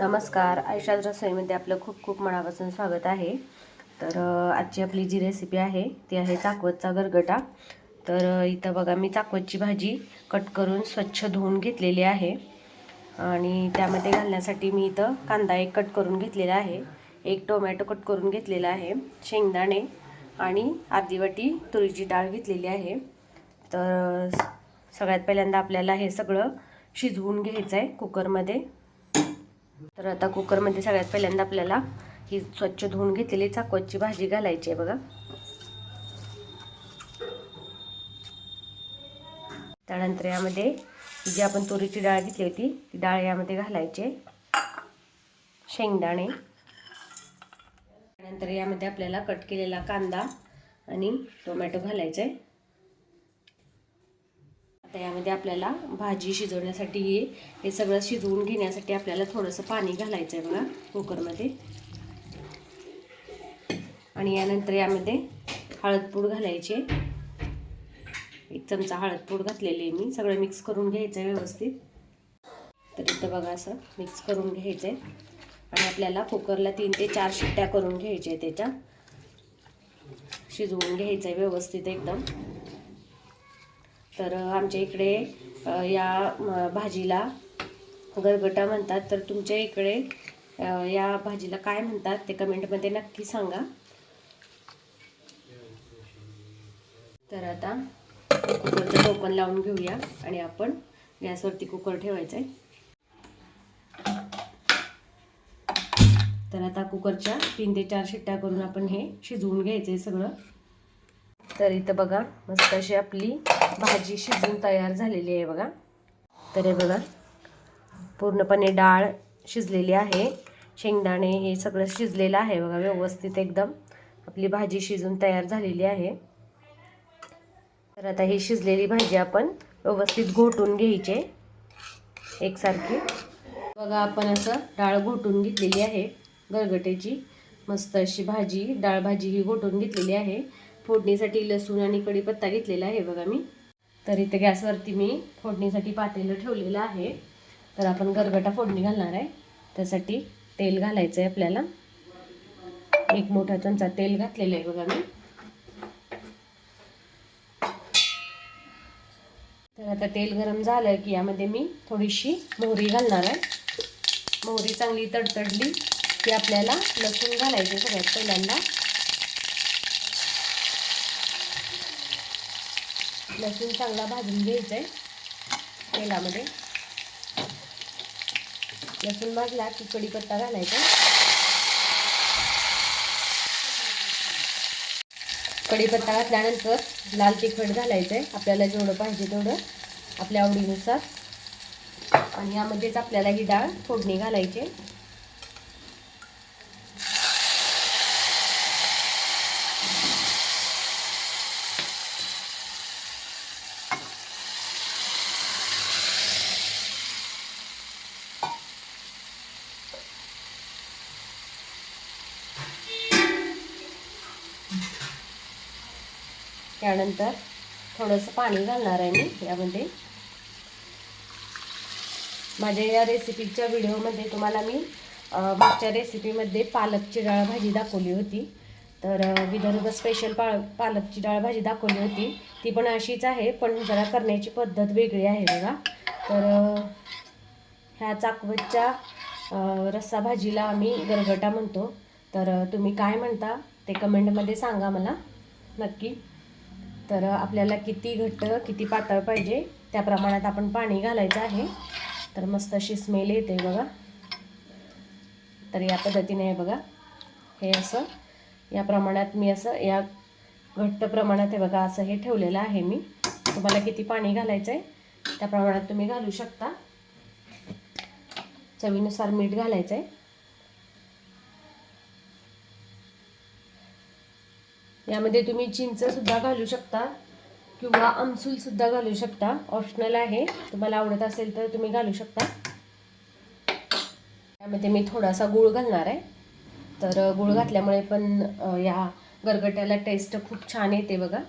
नमस्कार, आयशाज रसोईमध्ये आपलं खूप खूप मनापासून स्वागत आहे। तर आजची आपली जी रेसिपी आहे ती आहे चाकवतचा गरगटा। तर इथं बघा मी चाकवतची भाजी कट करून स्वच्छ धुवून घेतलेली आहे आणि त्यामध्ये घालण्यासाठी मी इथं कांदा एक कट करून घेतलेला आहे, एक टोमॅटो कट करून घेतलेला आहे, शेंगदाणे आणि अर्धी वाटी तुरीची डाळ घेतलेली आहे। तर सगळ्यात पहिल्यांदा आपल्याला हे सगळं शिजवून घ्यायचं आहे कुकरमध्ये। तर आता कुकरमध्ये सगळ्यात पहिल्यांदा आपल्याला ही स्वच्छ धुवून घेतलेली चाकवतची भाजी घालायची आहे बघा। त्यानंतर यामध्ये जी आपण तुरीची डाळ घेतली होती ती डाळ यामध्ये घालायची, शेंगदाणे, त्यानंतर यामध्ये आपल्याला कट केलेला कांदा आणि टोमॅटो घालायचे। आता यामध्ये आपल्याला भाजी शिजवण्यासाठी हे सगळं शिजवून घेण्यासाठी आपल्याला थोडंसं पाणी घालायचं आहे बघा कुकरमध्ये। आणि यानंतर यामध्ये हळदपूड घालायची, एक चमचा हळदपूड घातलेली आहे मी। सगळं मिक्स करून घ्यायचं आहे व्यवस्थित। तर इथं बघा असं मिक्स करून घ्यायचं आहे आणि आपल्याला कुकरला 3 ते 4 शिट्ट्या करून घ्यायच्या, त्याच्या शिजवून घ्यायचं आहे व्यवस्थित एकदम। तर आमच्या इकडे या भाजीला गरगटा म्हणतात, तर तुमच्या इकडे या भाजीला काय म्हणतात ते कमेंटमध्ये नक्की सांगा। तर आता कुकरचं टोपण लावून घेऊया आणि आपण गॅसवरती कुकर ठेवायचा आहे। तर आता कुकरच्या 3 ते 4 शिट्ट्या करून आपण हे शिजवून घ्यायचं आहे सगळं। तर इथं बघा मस्त अशी आपली भाजी शिजून तयार झालेली आहे बघा। तर हे बघा पूर्णपणे डाळ शिजलेली आहे, शेंगदाणे हे सगळं शिजलेलं आहे बघा व्यवस्थित एकदम। आपली भाजी शिजून तयार झालेली आहे। तर आता ही शिजलेली भाजी आपण व्यवस्थित घोटून घ्यायची एकसारखी बघा। आपण असं डाळ घोटून घेतलेली आहे गरगट्याची, मस्त अशी भाजी डाळ भाजी ही घोटून घेतलेली आहे। फोडणीसाठी लसूण आणि कढीपत्ता घेतलेला आहे बघा मी। तर इथे गॅसवरती मी फोडणीसाठी पातेलं ठेवलेलं आहे। तर आपण गरगटा फोडणी घालणार आहे, त्यासाठी तेल घालायचं आहे आपल्याला। एक मोठा चमचा तेल घातलेलं आहे बघा मी। तर आता तेल गरम झालं की यामध्ये मी थोडीशी मोहरी घालणार आहे। मोहरी चांगली तडतडली की आपल्याला लसूण घालायचं सगळ्यात पहिल्यांदा। लसूण चांगला भाजून घ्यायचा आहे तेलामध्ये। लसूण भाजला की कढीपत्ता घालायचा, कढीपत्ता घातल्यानंतर लाल तिखट घालायचं आहे आपल्याला जेवढं पाहिजे तेवढं आपल्या आवडीनुसार। आणि यामध्येच आपल्याला ही डाळ फोडणी घालायची। त्यानंतर थोडंसं पाणी घालणार आहे मी यामध्ये। माझ्या या रेसिपीच्या व्हिडिओमध्ये तुम्हाला मी मागच्या रेसिपीमध्ये पालकची डाळ भाजी दाखवली होती। तर विदर्भ स्पेशल पालकची डाळ भाजी दाखवली होती, ती पण अशीच आहे पण जरा करण्याची पद्धत वेगळी आहे बघा। तर ह्या चाकवतच्या रस्सा भाजीला आम्ही गरगटा म्हणतो। तर तुम्ही काय म्हणता ते कमेंटमध्ये सांगा मला नक्की। तर आपल्याला किती घट्ट किती पातळ पाहिजे त्या प्रमाणात आपण पाणी घालायचं आहे। तर मस्त अशी स्मेल येते बघा। तर या पद्धतीने आहे बघा, हे असं या प्रमाणात मी असं या घट्ट प्रमाणात आहे बघा असं हे ठेवलेलं आहे मी। तुम्हाला किती पाणी घालायचं आहे त्या प्रमाणात तुम्ही घालू शकता। चवीनुसार मीठ घालायचं आहे। यामध्ये तुम्ही चिंच सुद्धा घालू शकता किंवा आमसूल सुद्धा घालू शकता, ऑप्शनल आहे। तुम्हाला आवडत असेल तर तुम्ही घालू शकता। यामध्ये मी थोडासा गूळ घालणार आहे। तर गूळ घातल्यामुळे पण या गरगट्याला टेस्ट खूप छान येते बघा।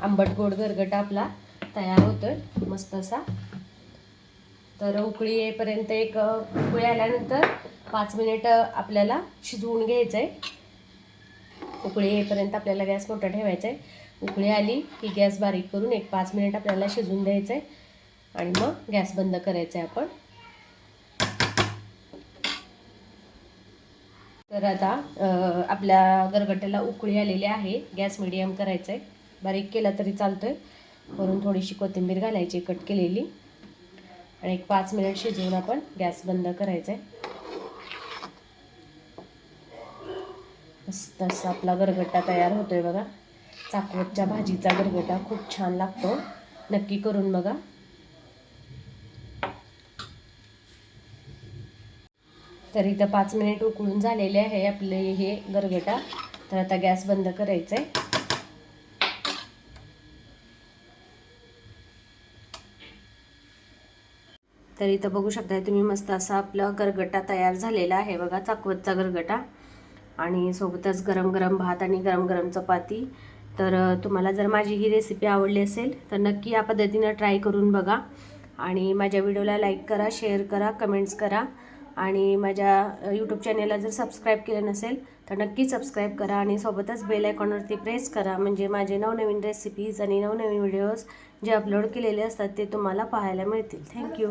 आंबट गोड गरगटा आपला तयार होतोय मस्त असा। तर उकळी येईपर्यंत उकळी आल्यानंतर 5 मिनिटं आपल्याला शिजवून घ्यायचं आहे. उकळी येईपर्यंत आपल्याला गॅस मोठा ठेवायचा आहे. उकळी आली की गॅस बारीक करून 5 मिनिट आपल्याला शिजवून द्यायचं आहे आणि मग गॅस बंद करायचा आहे आपण. तर आता आपल्या गरगट्याला उकळी आलेली आहे. गॅस मिडियम करायचा आहे. बारीक केला तरी चालतोय. वरून थोडीशी कोथिंबीर घालायची कट केलेली आणि 5 मिनिट शिजवून आपण गॅस बंद करायचा आहे. मस्त असा आपला गरगट्टा तयार होतोय बघा. चाकवतच्या भाजीचा गरगटा खूप छान लागतो. नक्की करून बघा. तर इथं 5 मिनिट उकळून झालेले आहे आपले हे गरगटा. तर आता गॅस बंद करायचा आहे. तर इथं बघू शकताय तुम्ही मस्त असा आपला गरगटा तयार झालेला आहे बघा. चाकवतचा गरगटा आणि सोबतच गरम गरम भात आणि गरम गरम चपाती. तर तुम्हाला जर माझी ही रेसिपी आवडली असेल तर नक्की या पद्धतीनं ट्राय करून बघा आणि माझ्या व्हिडिओला लाईक करा, शेअर करा, कमेंट्स करा आणि माझ्या यूट्यूब चॅनेलला जर सबस्क्राईब केलं नसेल तर नक्की सबस्क्राईब करा आणि सोबतच बेल आयकॉनवरती प्रेस करा म्हणजे माझे नवनवीन रेसिपीज आणि नवनवीन व्हिडिओज जे अपलोड केलेले असतात ते तुम्हाला पाहायला मिळतील. थँक्यू.